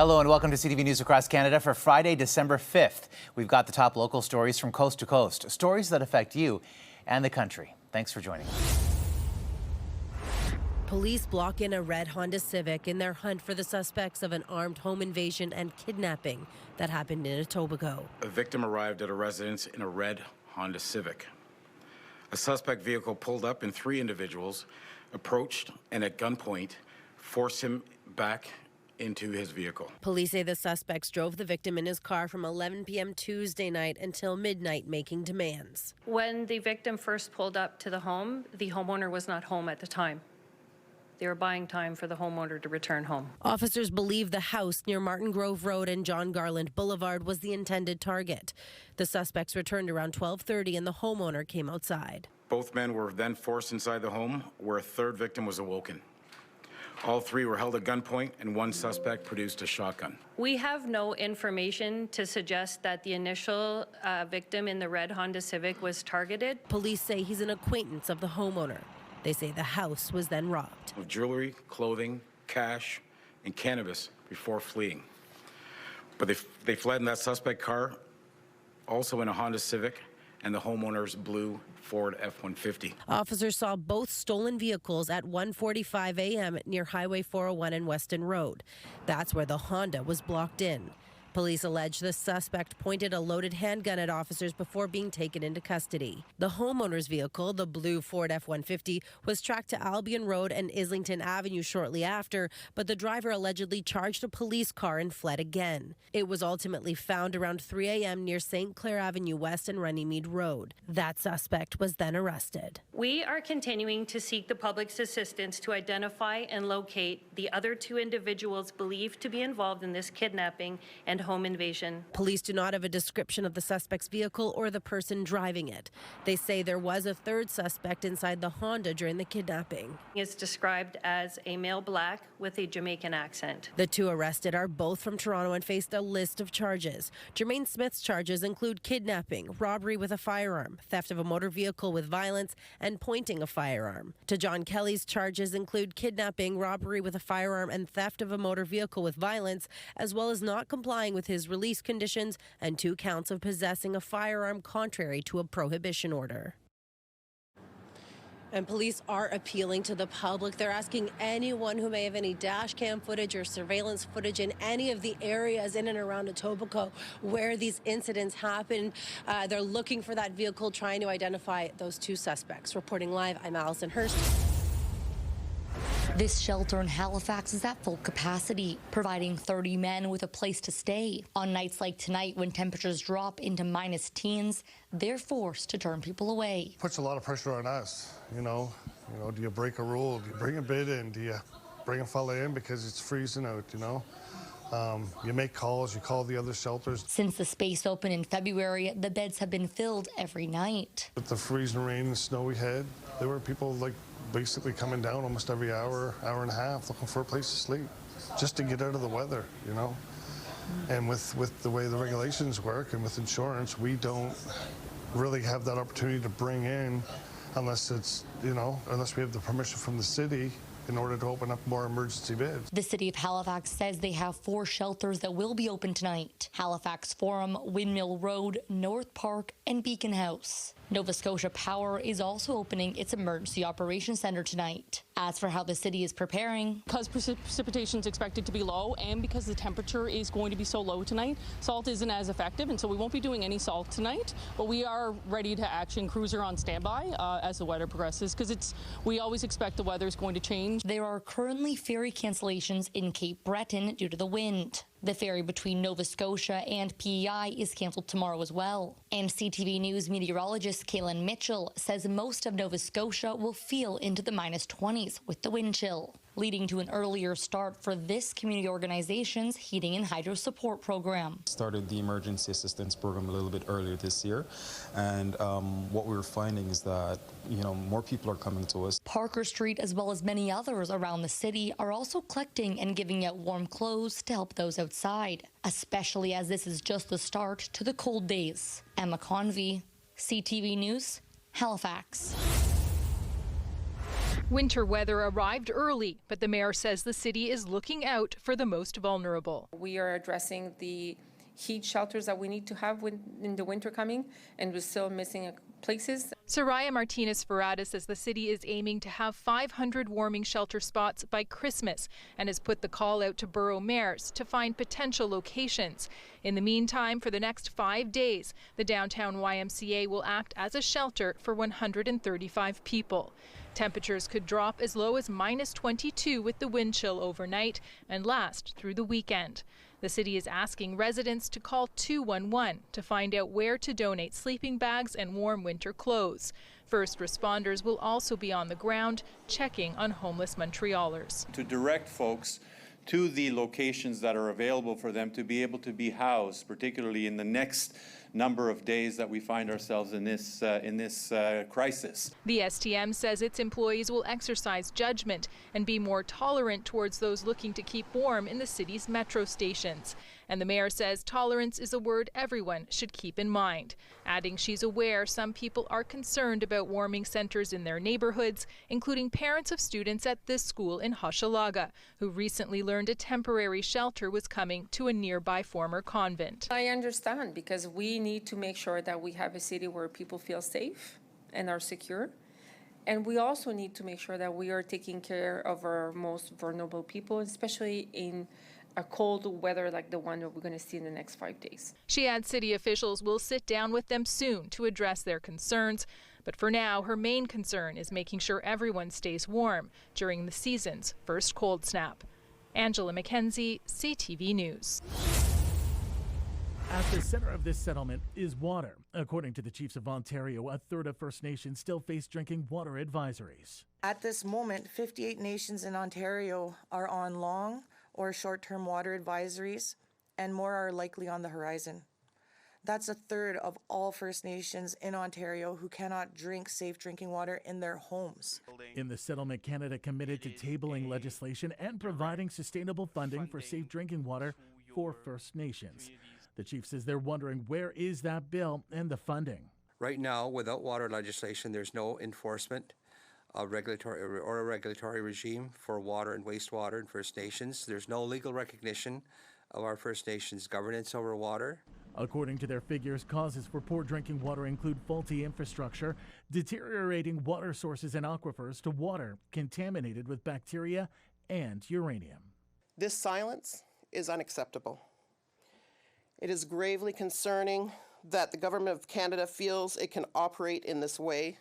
Hello and welcome to CTV News Across Canada for Friday, December 5th. We've got the top local stories from coast to coast, stories that affect you and the country. Thanks for joining us. Police block in a red Honda Civic in their hunt for the suspects of an armed home invasion and kidnapping that happened in Etobicoke. A victim arrived at a residence in a red Honda Civic. A suspect vehicle pulled up and 3 individuals approached and at gunpoint forced him back into his vehicle. Police say the suspects drove the victim in his car from 11 p.m. Tuesday night until midnight, making demands. When the victim first pulled up to the home, the homeowner was not home at the time. They were buying time for the homeowner to return home. Officers believe the house near Martin Grove Road and John Garland Boulevard was the intended target. The suspects returned around 12:30 and the homeowner came outside. Both men were then forced inside the home where a 3rd victim was awoken. All 3 were held at gunpoint and 1 suspect produced a shotgun. We have no information to suggest that the initial victim in the red Honda Civic was targeted. Police say he's an acquaintance of the homeowner. They say the house was then robbed. Of jewelry, clothing, cash, and cannabis before fleeing. But they fled in that suspect car, also in a Honda Civic, and the homeowner's blue Ford F-150. Officers saw both stolen vehicles at 1:45 a.m. near Highway 401 and Weston Road. That's where the Honda was blocked in. Police allege the suspect pointed a loaded handgun at officers before being taken into custody. The homeowner's vehicle, the blue Ford F-150, was tracked to Albion Road and Islington Avenue shortly after, but the driver allegedly charged a police car and fled again. It was ultimately found around 3 a.m. near St. Clair Avenue West and Runnymede Road. That suspect was then arrested. We are continuing to seek the public's assistance to identify and locate the other 2 individuals believed to be involved in this kidnapping and home invasion. Police do not have a description of the suspect's vehicle or the person driving it. They say there was a 3rd suspect inside the Honda during the kidnapping. He is described as a male black with a Jamaican accent. The 2 arrested are both from Toronto and faced a list of charges. Jermaine Smith's charges include kidnapping, robbery with a firearm, theft of a motor vehicle with violence, and pointing a firearm. To John Kelly's charges include kidnapping, robbery with a firearm, and theft of a motor vehicle with violence, as well as not complying with his release conditions and 2 counts of possessing a firearm contrary to a prohibition order. And police are appealing to the public. They're asking anyone who may have any dash cam footage or surveillance footage in any of the areas in and around Etobicoke where these incidents happened. They're looking for that vehicle, trying to identify those 2 suspects. Reporting live, I'm Allison Hurst. This shelter in Halifax is at full capacity, providing 30 men with a place to stay. On nights like tonight, when temperatures drop into minus teens, they're forced to turn people away. Puts a lot of pressure on us, you know, do you break a rule? Do you bring a bid in? Do you bring a fella in because it's freezing out, you know? You make calls, you call the other shelters. Since the space opened in February, the beds have been filled every night. With the freezing rain and snow we had, there were people basically coming down almost every hour and a half looking for a place to sleep, just to get out of the weather, you know. And with the way the regulations work and with insurance, we don't really have that opportunity to bring in unless it's, unless we have the permission from the city in order to open up more emergency beds. The City of Halifax says they have 4 shelters that will be open tonight: Halifax Forum, Windmill Road, North Park, and Beacon House. Nova Scotia Power is also opening its Emergency Operations Centre tonight. As for how the city is preparing, because precipitation is expected to be low and because the temperature is going to be so low tonight, salt isn't as effective, and so we won't be doing any salt tonight, but we are ready to action. Crews are on standby as the weather progresses, because we always expect the weather is going to change. There are currently ferry cancellations in Cape Breton due to the wind. The ferry between Nova Scotia and PEI is cancelled tomorrow as well. And CTV News meteorologist Kaylin Mitchell says most of Nova Scotia will feel into the minus 20s with the wind chill, leading to an earlier start for this community organization's heating and hydro support program. Started the emergency assistance program a little bit earlier this year, and what we're finding is that more people are coming to us. Parker Street, as well as many others around the city, are also collecting and giving out warm clothes to help those outside, especially as this is just the start to the cold days. Emma Convey, CTV News, Halifax. Winter weather arrived early, but the mayor says the city is looking out for the most vulnerable. We are addressing the heat shelters that we need to have in the winter coming, and we're still missing places. Soraya Martinez-Ferrada says the city is aiming to have 500 warming shelter spots by Christmas and has put the call out to borough mayors to find potential locations. In the meantime, for the next 5 days, the downtown YMCA will act as a shelter for 135 people. Temperatures could drop as low as -22 with the wind chill overnight and last through the weekend. The city is asking residents to call 211 to find out where to donate sleeping bags and warm winter clothes. First responders will also be on the ground checking on homeless Montrealers. To direct folks to the locations that are available for them to be able to be housed, particularly in the next number of days that we find ourselves in this crisis. The STM says its employees will exercise judgment and be more tolerant towards those looking to keep warm in the city's metro stations. And the mayor says tolerance is a word everyone should keep in mind, adding she's aware some people are concerned about warming centers in their neighborhoods, including parents of students at this school in Hochelaga, who recently learned a temporary shelter was coming to a nearby former convent. I understand, because we need to make sure that we have a city where people feel safe and are secure. And we also need to make sure that we are taking care of our most vulnerable people, especially in a cold weather like the one that we're going to see in the next 5 days. She adds city officials will sit down with them soon to address their concerns. But for now, her main concern is making sure everyone stays warm during the season's first cold snap. Angela McKenzie, CTV News. At the center of this settlement is water. According to the Chiefs of Ontario, a third of First Nations still face drinking water advisories. At this moment, 58 nations in Ontario are on long or short-term water advisories, and more are likely on the horizon. That's a third of all First Nations in Ontario who cannot drink safe drinking water in their homes. In the settlement, Canada committed to tabling legislation and providing sustainable funding for safe drinking water for First Nations. The chief says they're wondering, where is that bill and the funding? Right now, without water legislation, there's no enforcement a regulatory regime for water and wastewater in First Nations. There's no legal recognition of our First Nations governance over water. According to their figures, causes for poor drinking water include faulty infrastructure, deteriorating water sources and aquifers to water contaminated with bacteria and uranium. This silence is unacceptable. It is gravely concerning that the Government of Canada feels it can operate in this way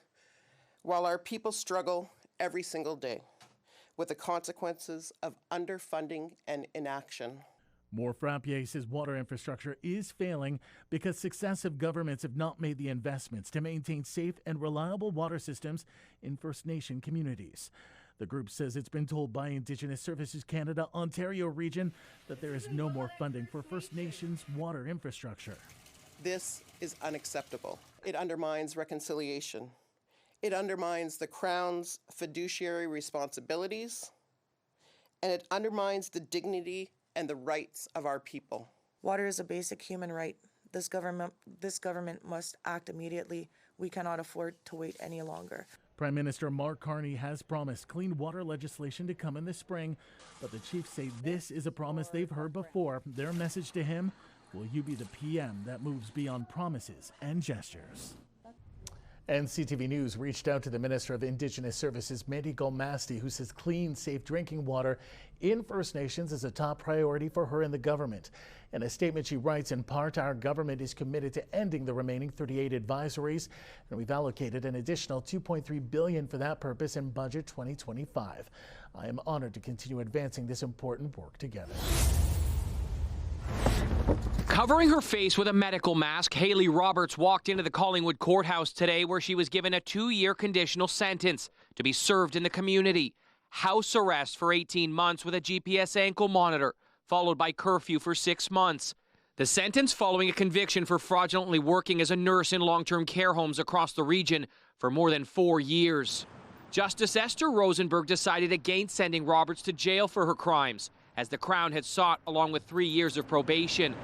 while our people struggle every single day with the consequences of underfunding and inaction. More Frappier says water infrastructure is failing because successive governments have not made the investments to maintain safe and reliable water systems in First Nation communities. The group says it's been told by Indigenous Services Canada Ontario region that there is no more funding for First Nations water infrastructure. This is unacceptable. It undermines reconciliation. It undermines the Crown's fiduciary responsibilities, and it undermines the dignity and the rights of our people. Water is a basic human right. This government must act immediately. We cannot afford to wait any longer. Prime Minister Mark Carney has promised clean water legislation to come in the spring, but the chiefs say this is a promise they've heard before. Their message to him, will you be the PM that moves beyond promises and gestures? And CTV News reached out to the Minister of Indigenous Services, Mehdi Golmasti, who says clean, safe drinking water in First Nations is a top priority for her and the government. In a statement, she writes, in part, our government is committed to ending the remaining 38 advisories, and we've allocated an additional $2.3 billion for that purpose in Budget 2025. I am honored to continue advancing this important work together. Covering her face with a medical mask, Haley Roberts walked into the Collingwood courthouse today where she was given a 2-year conditional sentence to be served in the community. House arrest for 18 months with a GPS ankle monitor, followed by curfew for 6 months. The sentence following a conviction for fraudulently working as a nurse in long-term care homes across the region for more than 4 years. Justice Esther Rosenberg decided against sending Roberts to jail for her crimes, as the Crown had sought along with 3 years of probation.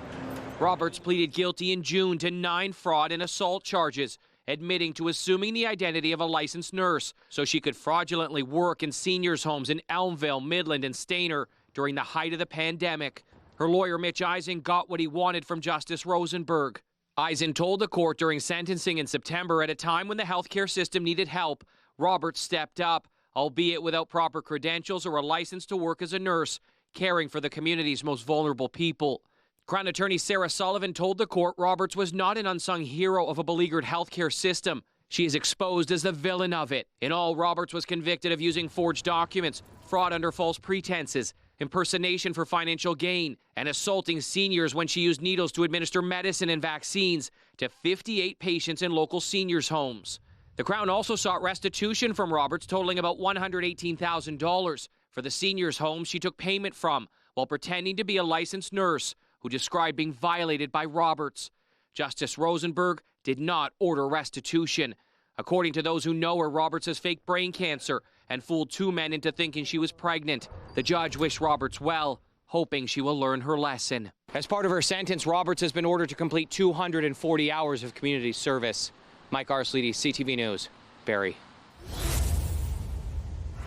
Roberts pleaded guilty in June to 9 fraud and assault charges admitting to assuming the identity of a licensed nurse so she could fraudulently work in seniors' homes in Elmvale, Midland, and Stayner during the height of the pandemic. Her lawyer, Mitch Eisen, got what he wanted from Justice Rosenberg. Eisen told the court during sentencing in September, at a time when the healthcare system needed help, Roberts stepped up, albeit without proper credentials or a license to work as a nurse, caring for the community's most vulnerable people. Crown Attorney Sarah Sullivan told the court Roberts was not an unsung hero of a beleaguered healthcare system. She is exposed as the villain of it. In all, Roberts was convicted of using forged documents, fraud under false pretenses, impersonation for financial gain, and assaulting seniors when she used needles to administer medicine and vaccines to 58 patients in local seniors' homes. The Crown also sought restitution from Roberts totaling about $118,000 for the seniors' homes she took payment from while pretending to be a licensed nurse who described being violated by Roberts. Justice Rosenberg did not order restitution. According to those who know her, Roberts has fake brain cancer and fooled two men into thinking she was pregnant. The judge wished Roberts well, hoping she will learn her lesson. As part of her sentence, Roberts has been ordered to complete 240 hours of community service. Mike Arsledy, CTV News, Barrie.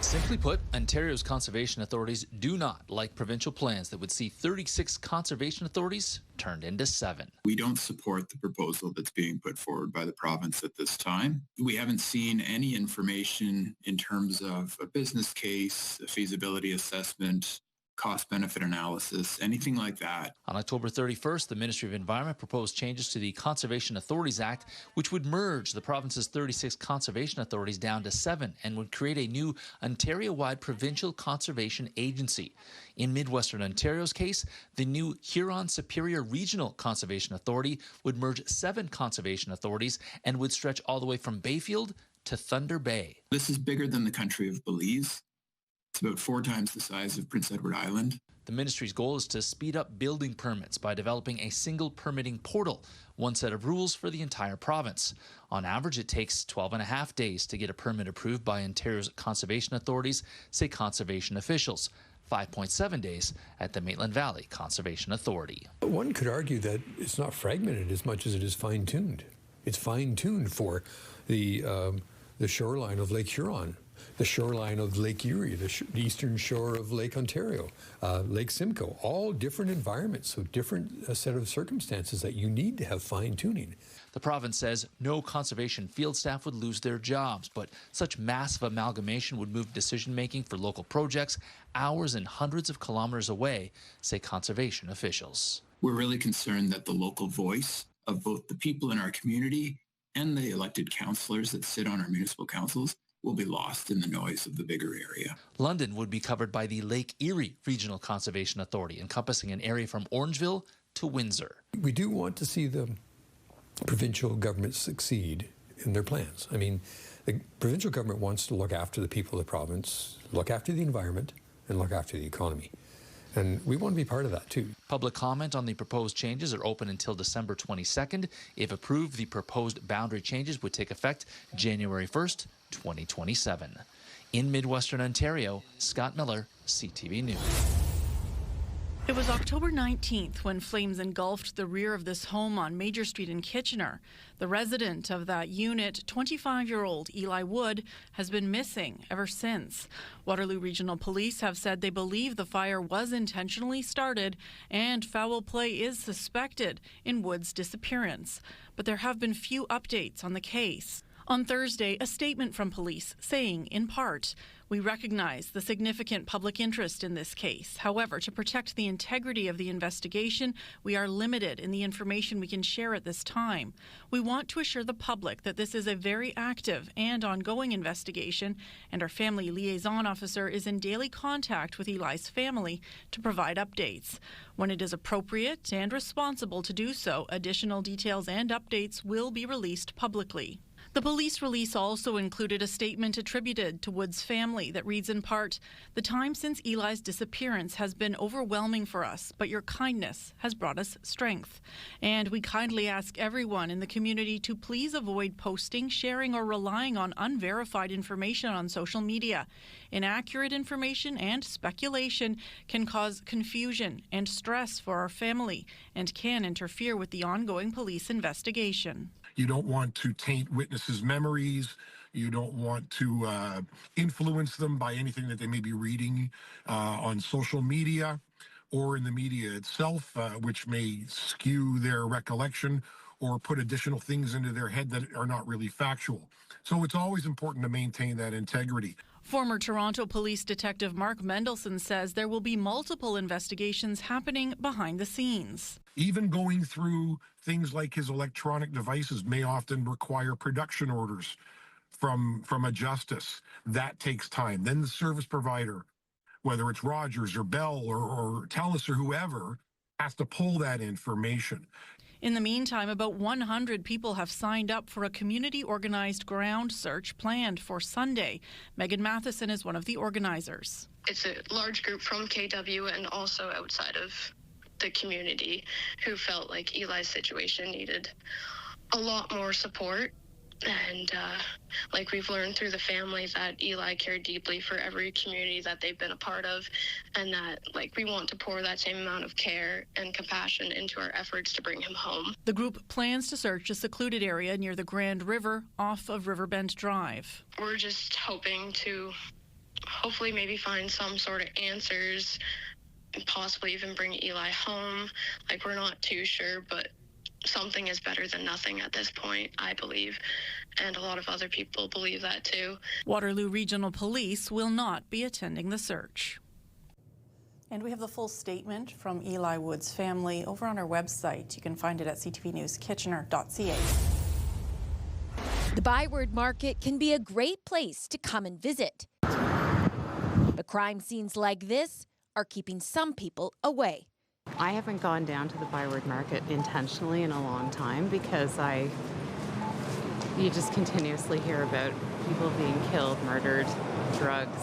Simply put, Ontario's conservation authorities do not like provincial plans that would see 36 conservation authorities turned into 7. We don't support the proposal that's being put forward by the province at this time. We haven't seen any information in terms of a business case, a feasibility assessment, cost-benefit analysis, anything like that. On October 31st, the Ministry of Environment proposed changes to the Conservation Authorities Act, which would merge the province's 36 conservation authorities down to 7 and would create a new Ontario-wide provincial conservation agency. In Midwestern Ontario's case, the new Huron Superior Regional Conservation Authority would merge 7 conservation authorities and would stretch all the way from Bayfield to Thunder Bay. This is bigger than the country of Belize. It's about 4 times the size of Prince Edward Island. The ministry's goal is to speed up building permits by developing a single permitting portal, one set of rules for the entire province. On average, it takes 12.5 days to get a permit approved by Ontario's conservation authorities, say conservation officials. 5.7 days at the Maitland Valley Conservation Authority. One could argue that it's not fragmented as much as it is fine-tuned. It's fine-tuned for the shoreline of Lake Huron, the shoreline of Lake Erie, the eastern shore of Lake Ontario, Lake Simcoe, all different environments, so different set of circumstances that you need to have fine-tuning. The province says no conservation field staff would lose their jobs, but such massive amalgamation would move decision-making for local projects hours and hundreds of kilometers away, say conservation officials. We're really concerned that the local voice of both the people in our community and the elected councillors that sit on our municipal councils will be lost in the noise of the bigger area. London would be covered by the Lake Erie Regional Conservation Authority, encompassing an area from Orangeville to Windsor. We do want to see the provincial government succeed in their plans. I mean, the provincial government wants to look after the people of the province, look after the environment, and look after the economy. And we want to be part of that too. Public comment on the proposed changes are open until December 22nd. If approved, the proposed boundary changes would take effect January 1st, 2027. In Midwestern Ontario, Scott Miller, CTV News. It was October 19th when flames engulfed the rear of this home on Major Street in Kitchener. The resident of that unit, 25-year-old Eli Wood, has been missing ever since. Waterloo Regional Police have said they believe the fire was intentionally started and foul play is suspected in Wood's disappearance. But there have been few updates on the case. On Thursday, a statement from police saying, in part, "We recognize the significant public interest in this case. However, to protect the integrity of the investigation, we are limited in the information we can share at this time. We want to assure the public that this is a very active and ongoing investigation, and our family liaison officer is in daily contact with Eli's family to provide updates. When it is appropriate and responsible to do so, additional details and updates will be released publicly." The police release also included a statement attributed to Wood's family that reads in part, "The time since Eli's disappearance has been overwhelming for us, but your kindness has brought us strength. And we kindly ask everyone in the community to please avoid posting, sharing, or relying on unverified information on social media. Inaccurate information and speculation can cause confusion and stress for our family and can interfere with the ongoing police investigation." You don't want to taint witnesses' memories. You don't want to influence them by anything that they may be reading on social media or in the media itself, which may skew their recollection or put additional things into their head that are not really factual. So it's always important to maintain that integrity. Former Toronto Police Detective Mark Mendelson says there will be multiple investigations happening behind the scenes. Even going through things like his electronic devices may often require production orders from a justice. That takes time. Then the service provider, whether it's Rogers or Bell or TELUS or whoever, has to pull that information. In the meantime, about 100 people have signed up for a community-organized ground search planned for Sunday. Megan Matheson is one of the organizers. It's a large group from KW and also outside of the community who felt like Eli's situation needed a lot more support. And like we've learned through the family that Eli cared deeply for every community that they've been a part of, and that like we want to pour that same amount of care and compassion into our efforts to bring him home. The group plans to search a secluded area near the Grand River off of Riverbend Drive. We're just hoping to hopefully maybe find some sort of answers and possibly even bring Eli home. Like, we're not too sure, but something is better than nothing at this point, I believe, and a lot of other people believe that too. Waterloo Regional Police will not be attending the search. And we have the full statement from Eli Wood's family over on our website. You can find it at ctvnewskitchener.ca. The Byward Market can be a great place to come and visit. But crime scenes like this are keeping some people away. I haven't gone down to the Byward Market intentionally in a long time because you just continuously hear about people being killed, murdered, drugs.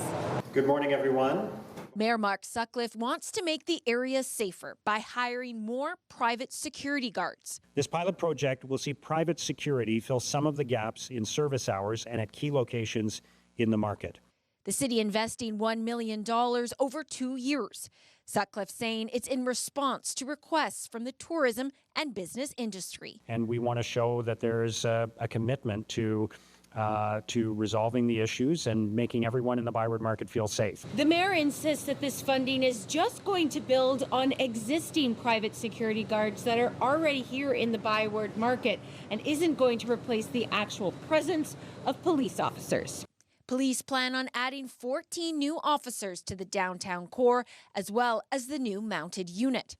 Good morning, everyone. Mayor Mark Sutcliffe wants to make the area safer by hiring more private security guards. This pilot project will see private security fill some of the gaps in service hours and at key locations in the market. The city investing $1 million over 2 years. Sutcliffe saying it's in response to requests from the tourism and business industry. And we want to show that there's a commitment to resolving the issues and making everyone in the Byward Market feel safe. The mayor insists that this funding is just going to build on existing private security guards that are already here in the Byward Market and isn't going to replace the actual presence of police officers. Police plan on adding 14 new officers to the downtown core, as well as the new mounted unit.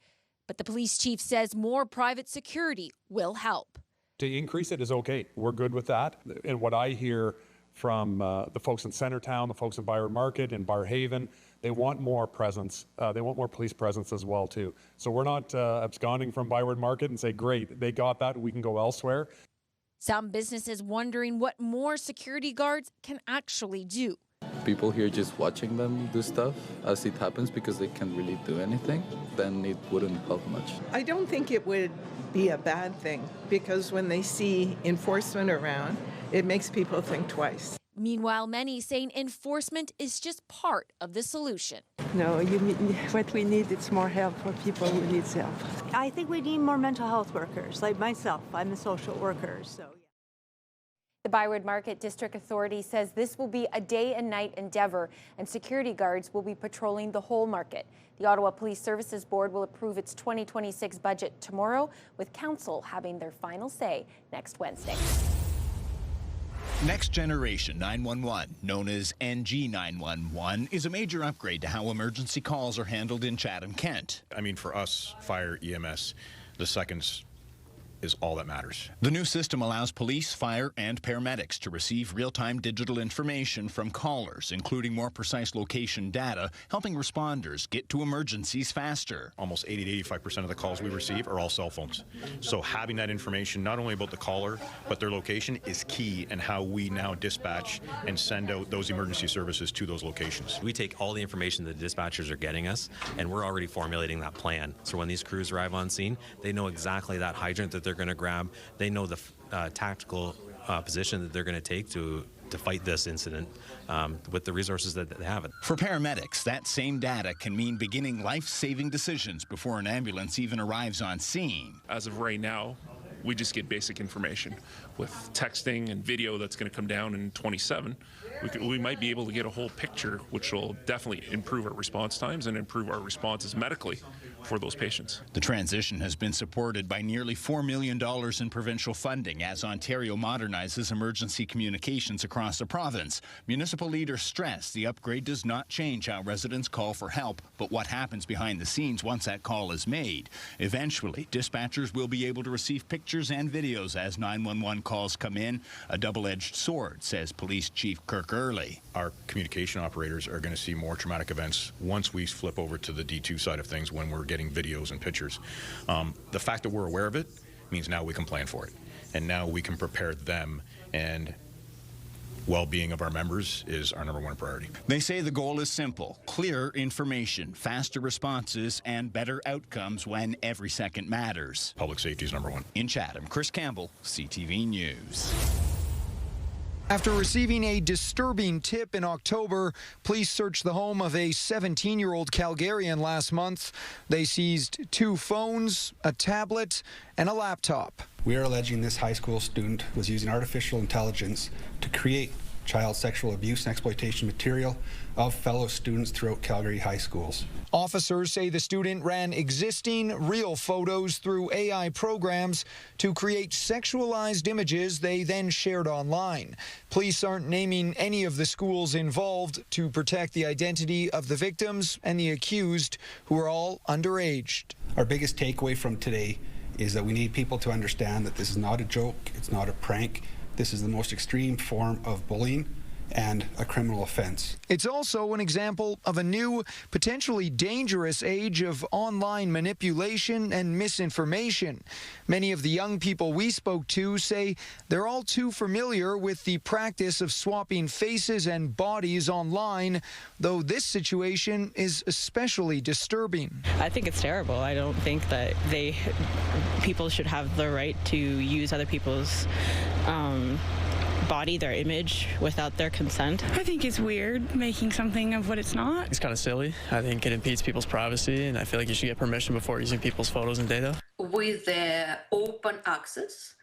But the police chief says more private security will help. To increase it is okay. We're good with that. And what I hear from the folks in Centertown, the folks in Byward Market and Barrhaven, they want more presence. They want more police presence as well, too. So we're not absconding from Byward Market and say, great, they got that, we can go elsewhere. Some businesses wondering what more security guards can actually do. People here just watching them do stuff as it happens because they can't really do anything, then it wouldn't help much. I don't think it would be a bad thing because when they see enforcement around, it makes people think twice. Meanwhile, many saying enforcement is just part of the solution. No, what we need is more help for people who need help. I think we need more mental health workers, like myself. I'm a social worker, so. The Byward Market District Authority says this will be a day and night endeavor, and security guards will be patrolling the whole market. The Ottawa Police Services Board will approve its 2026 budget tomorrow, with Council having their final say next Wednesday. Next Generation 911, known as NG 911, is a major upgrade to how emergency calls are handled in Chatham-Kent. I mean, for us, fire, EMS, the seconds is all that matters. The new system allows police, fire, and paramedics to receive real-time digital information from callers, including more precise location data, helping responders get to emergencies faster. Almost 80 to 85% of the calls we receive are all cell phones. So having that information, not only about the caller, but their location, is key in how we now dispatch and send out those emergency services to those locations. We take all the information that the dispatchers are getting us, and we're already formulating that plan. So when these crews arrive on scene, they know exactly that hydrant that they're going to grab. They know the tactical position that they're going to take to fight this incident with the resources that they have. For paramedics, that same data can mean beginning life-saving decisions before an ambulance even arrives on scene. As of right now, we just get basic information. With texting and video that's going to come down in 27, we might be able to get a whole picture, which will definitely improve our response times and improve our responses medically for those patients. The transition has been supported by nearly $4 million in provincial funding as Ontario modernizes emergency communications across the province. Municipal leaders stress the upgrade does not change how residents call for help, but what happens behind the scenes once that call is made. Eventually, dispatchers will be able to receive pictures and videos as 911 calls come in. A double-edged sword, says Police Chief Kirk Early. Our communication operators are going to see more traumatic events once we flip over to the D2 side of things when we're getting videos and pictures. The fact that we're aware of it means now we can plan for it. And now we can prepare them, and well-being of our members is our #1 priority. They say the goal is simple: clearer information, faster responses, and better outcomes when every second matters. Public safety is #1. In Chatham, Chris Campbell, CTV News. After receiving a disturbing tip in October, police searched the home of a 17-year-old Calgarian last month. They seized 2 phones, a tablet, and a laptop. We are alleging this high school student was using artificial intelligence to create child sexual abuse and exploitation material of fellow students throughout Calgary high schools. Officers say the student ran existing real photos through AI programs to create sexualized images they then shared online. Police aren't naming any of the schools involved to protect the identity of the victims and the accused, who are all underage. Our biggest takeaway from today is that we need people to understand that this is not a joke, it's not a prank. This is the most extreme form of bullying and a criminal offense. It's also an example of a new, potentially dangerous age of online manipulation and misinformation. Many of the young people we spoke to say they're all too familiar with the practice of swapping faces and bodies online, though this situation is especially disturbing. I think it's terrible. I don't think that people should have the right to use other people's body, their image, without their consent. I think it's weird making something of what it's not. It's kind of silly. I think it impedes people's privacy, and I feel like you should get permission before using people's photos and data. With the open access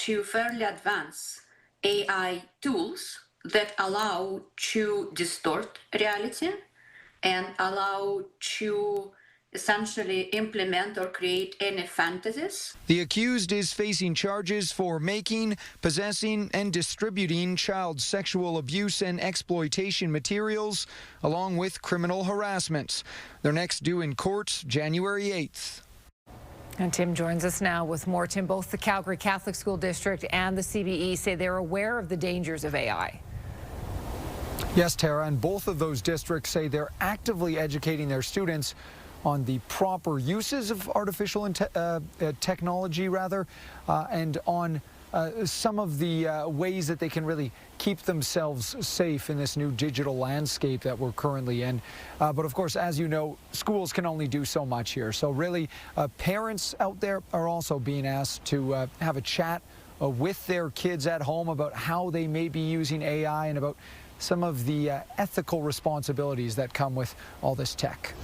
to fairly advanced AI tools that allow to distort reality and allow to essentially implement or create any fantasies. The accused is facing charges for making, possessing, and distributing child sexual abuse and exploitation materials, along with criminal harassment. They're next due in court January 8th. And Tim joins us now with more. Tim, both the Calgary Catholic School District and the CBE say they're aware of the dangers of AI. Yes, Tara, and both of those districts say they're actively educating their students on the proper uses of artificial technology, and on some of the ways that they can really keep themselves safe in this new digital landscape that we're currently in. But of course, as you know, schools can only do so much here. So really, parents out there are also being asked to have a chat with their kids at home about how they may be using AI and about some of the ethical responsibilities that come with all this tech.